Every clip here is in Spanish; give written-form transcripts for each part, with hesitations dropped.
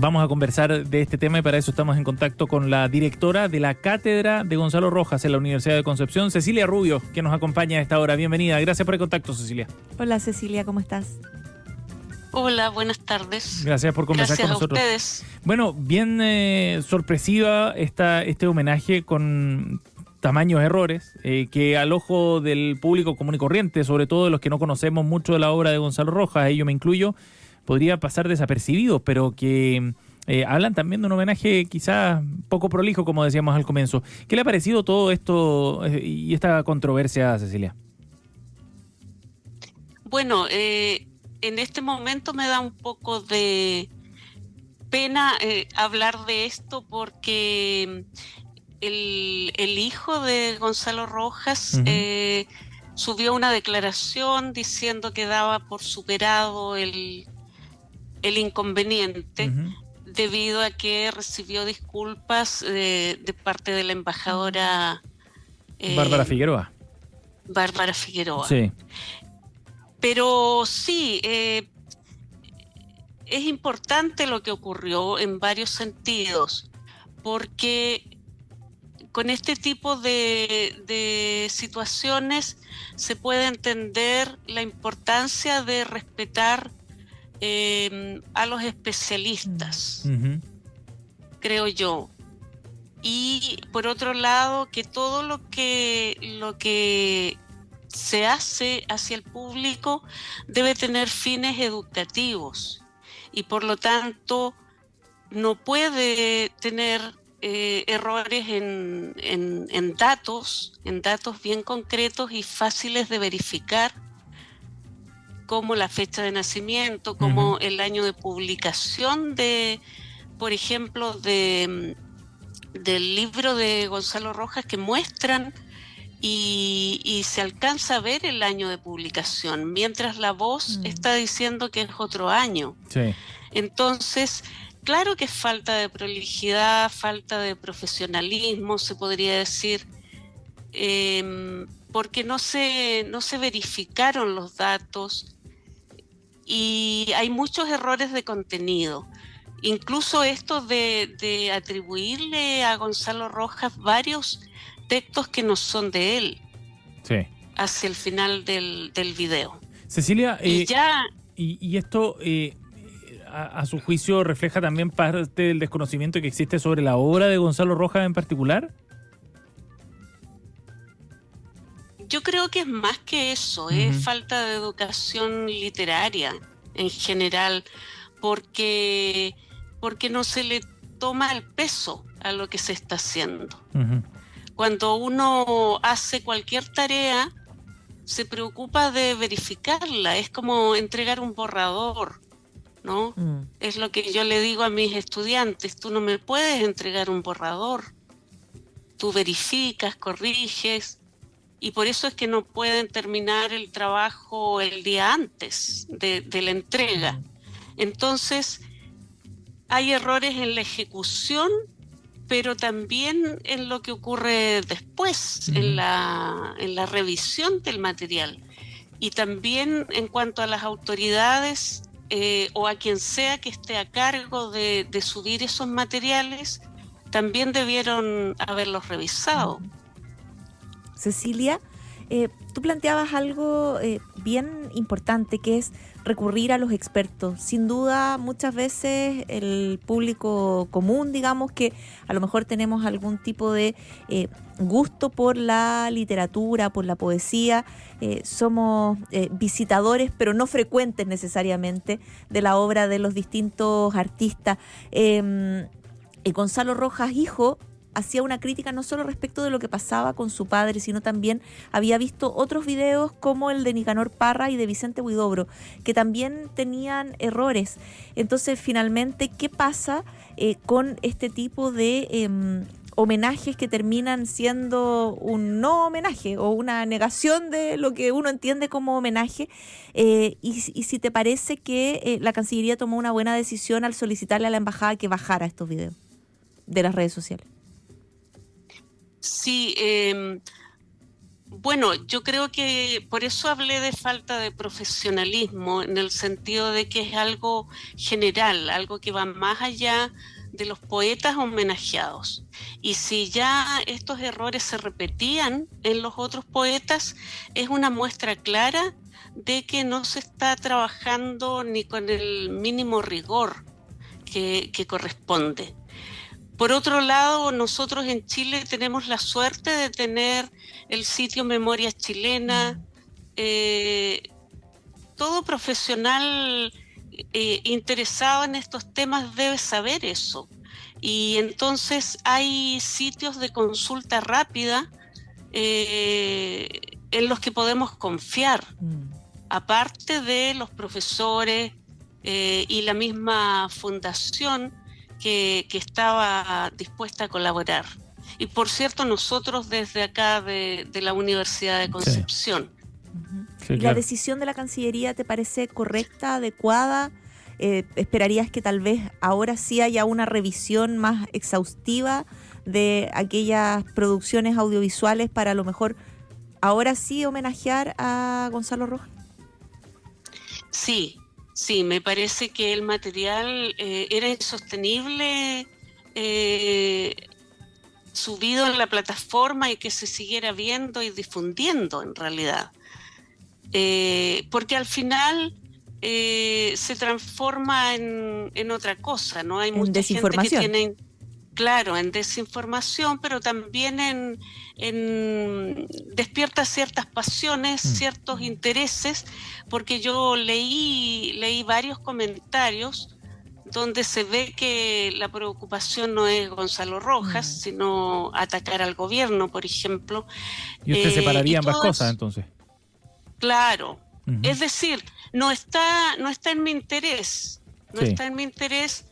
Vamos a conversar de este tema y para eso estamos en contacto con la directora de la Cátedra de Gonzalo Rojas en la Universidad de Concepción, Cecilia Rubio, que nos acompaña a esta hora. Bienvenida, gracias por el contacto, Cecilia. Hola Cecilia, ¿cómo estás? Hola, buenas tardes. Gracias por conversar con nosotros. Gracias a ustedes. Bueno, bien sorpresiva este homenaje con tamaños errores que al ojo del público común y corriente, sobre todo de los que no conocemos mucho de la obra de Gonzalo Rojas, ello me incluyo, podría pasar desapercibidos, pero que hablan también de un homenaje quizás poco prolijo, como decíamos al comienzo. ¿Qué le ha parecido todo esto y esta controversia, Cecilia? Bueno, en este momento me da un poco de pena hablar de esto porque el hijo de Gonzalo Rojas subió una declaración diciendo que daba por superado el inconveniente debido a que recibió disculpas de parte de la embajadora Bárbara Figueroa. Bárbara Figueroa. Sí. Pero sí, es importante lo que ocurrió en varios sentidos, porque con este tipo de situaciones se puede entender la importancia de respetar a los especialistas, creo yo. Y por otro lado, que todo lo que se hace hacia el público debe tener fines educativos y por lo tanto no puede tener errores en datos bien concretos y fáciles de verificar, como la fecha de nacimiento, como el año de publicación por ejemplo, del libro de Gonzalo Rojas, que muestran y se alcanza a ver el año de publicación, mientras la voz está diciendo que es otro año. Sí. Entonces, claro que es falta de prolijidad, falta de profesionalismo, se podría decir, porque no se verificaron los datos y hay muchos errores de contenido. Incluso esto de atribuirle a Gonzalo Rojas varios textos que no son de él, Sí. hacia el final del video. Cecilia, y esto a su juicio refleja también parte del desconocimiento que existe sobre la obra de Gonzalo Rojas en particular. Yo creo que es más que eso, es falta de educación literaria en general, porque no se le toma el peso a lo que se está haciendo. Cuando uno hace cualquier tarea, se preocupa de verificarla, es como entregar un borrador, ¿no? Es lo que yo le digo a mis estudiantes, tú no me puedes entregar un borrador, tú verificas, corriges, y por eso es que no pueden terminar el trabajo el día antes de la entrega. Entonces, hay errores en la ejecución, pero también en lo que ocurre después, en la revisión del material. Y también en cuanto a las autoridades o a quien sea que esté a cargo de subir esos materiales, también debieron haberlos revisado. Cecilia, tú planteabas algo bien importante, que es recurrir a los expertos. Sin duda, muchas veces el público común, digamos, que a lo mejor tenemos algún tipo de gusto por la literatura, por la poesía, somos visitadores, pero no frecuentes necesariamente, de la obra de los distintos artistas. Gonzalo Rojas, hijo, hacía una crítica no solo respecto de lo que pasaba con su padre, sino también había visto otros videos como el de Nicanor Parra y de Vicente Huidobro, que también tenían errores. Entonces, finalmente, ¿qué pasa con este tipo de homenajes que terminan siendo un no homenaje o una negación de lo que uno entiende como homenaje? Y si te parece que la Cancillería tomó una buena decisión al solicitarle a la embajada que bajara estos videos de las redes sociales. Sí, Bueno, yo creo que por eso hablé de falta de profesionalismo, en el sentido de que es algo general, algo que va más allá de los poetas homenajeados. Y si ya estos errores se repetían en los otros poetas, es una muestra clara de que no se está trabajando ni con el mínimo rigor que corresponde. Por otro lado, nosotros en Chile tenemos la suerte de tener el sitio Memoria Chilena. Todo profesional interesado en estos temas debe saber eso. Y entonces hay sitios de consulta rápida en los que podemos confiar, aparte de los profesores y la misma fundación que estaba dispuesta a colaborar. Y por cierto, nosotros desde acá de la Universidad de Concepción. Sí, ¿y la decisión de la Cancillería te parece correcta, adecuada? ¿Esperarías que tal vez ahora sí haya una revisión más exhaustiva de aquellas producciones audiovisuales para a lo mejor ahora sí homenajear a Gonzalo Rojas? Sí, me parece que el material era insostenible subido en la plataforma y que se siguiera viendo y difundiendo en realidad. Porque al final se transforma en otra cosa, ¿no? Hay mucha gente que tiene, claro, en desinformación, pero también despierta ciertas pasiones, ciertos intereses, porque yo leí varios comentarios donde se ve que la preocupación no es Gonzalo Rojas, sino atacar al gobierno, por ejemplo. ¿Y usted separaría ambas cosas, entonces? Claro. Es decir, no está en mi interés, está en mi interés,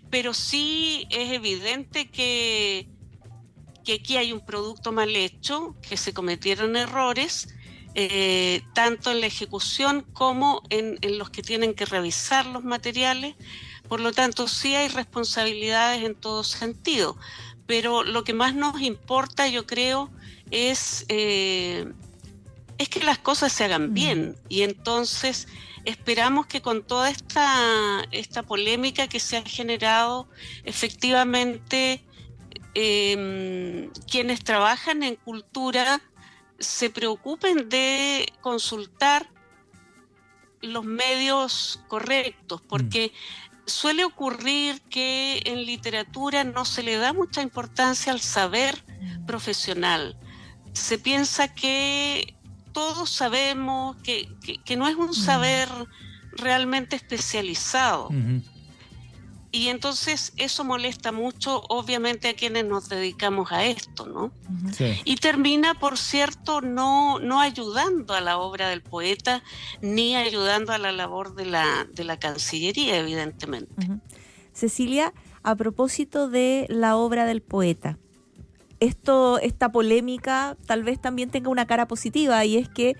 pero sí es evidente que aquí hay un producto mal hecho, que se cometieron errores, tanto en la ejecución como en los que tienen que revisar los materiales. Por lo tanto, sí hay responsabilidades en todo sentido, pero lo que más nos importa, yo creo, es que las cosas se hagan bien, y entonces esperamos que con toda esta polémica que se ha generado, efectivamente quienes trabajan en cultura se preocupen de consultar los medios correctos, porque suele ocurrir que en literatura no se le da mucha importancia al saber profesional. Se piensa que todos sabemos que no es un saber realmente especializado. Y entonces eso molesta mucho, obviamente, a quienes nos dedicamos a esto, ¿no? Sí. Y termina, por cierto, no ayudando a la obra del poeta, ni ayudando a la labor de la Cancillería, evidentemente. Cecilia, a propósito de la obra del poeta, esta polémica tal vez también tenga una cara positiva, y es que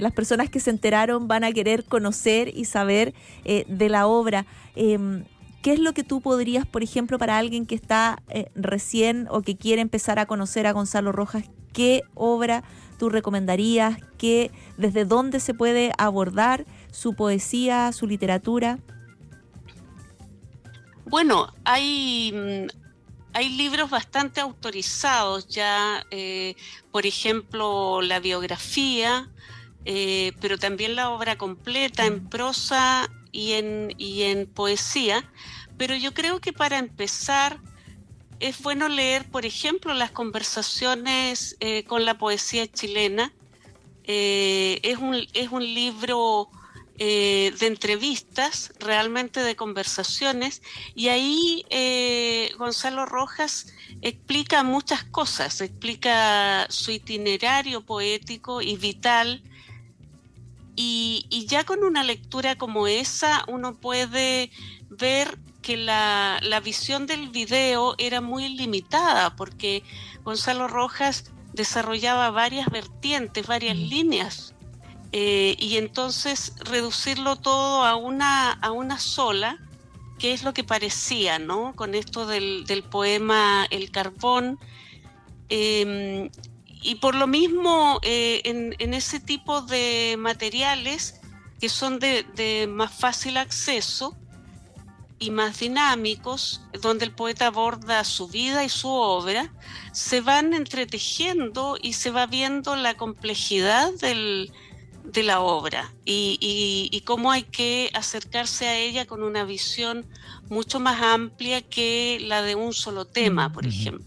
las personas que se enteraron van a querer conocer y saber de la obra. ¿Qué es lo que tú podrías, por ejemplo, para alguien que está recién o que quiere empezar a conocer a Gonzalo Rojas, qué obra tú recomendarías? ¿Desde dónde se puede abordar su poesía, su literatura? Bueno, hay libros bastante autorizados ya, por ejemplo, la biografía, pero también la obra completa en prosa y en poesía. Pero yo creo que para empezar es bueno leer, por ejemplo, las conversaciones con la poesía chilena. Es un libro de entrevistas, realmente de conversaciones, y ahí Gonzalo Rojas explica muchas cosas, explica su itinerario poético y vital, y ya con una lectura como esa uno puede ver que la visión del video era muy limitada, porque Gonzalo Rojas desarrollaba varias vertientes, varias líneas, y entonces reducirlo todo a una sola, que es lo que parecía, ¿no? Con esto del poema El Carbón, y por lo mismo, en ese tipo de materiales que son de más fácil acceso y más dinámicos, donde el poeta aborda su vida y su obra, se van entretejiendo y se va viendo la complejidad de la obra y cómo hay que acercarse a ella con una visión mucho más amplia que la de un solo tema, por ejemplo.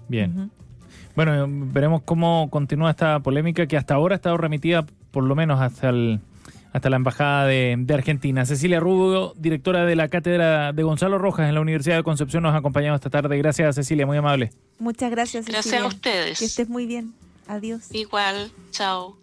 Bien. Bueno, veremos cómo continúa esta polémica que hasta ahora ha estado remitida por lo menos hasta la Embajada de Argentina. Cecilia Rubio, directora de la Cátedra de Gonzalo Rojas en la Universidad de Concepción, nos ha acompañado esta tarde. Gracias, Cecilia, muy amable. Muchas gracias, Cecilia. Gracias a ustedes. Que estés muy bien. Adiós. Igual, chao.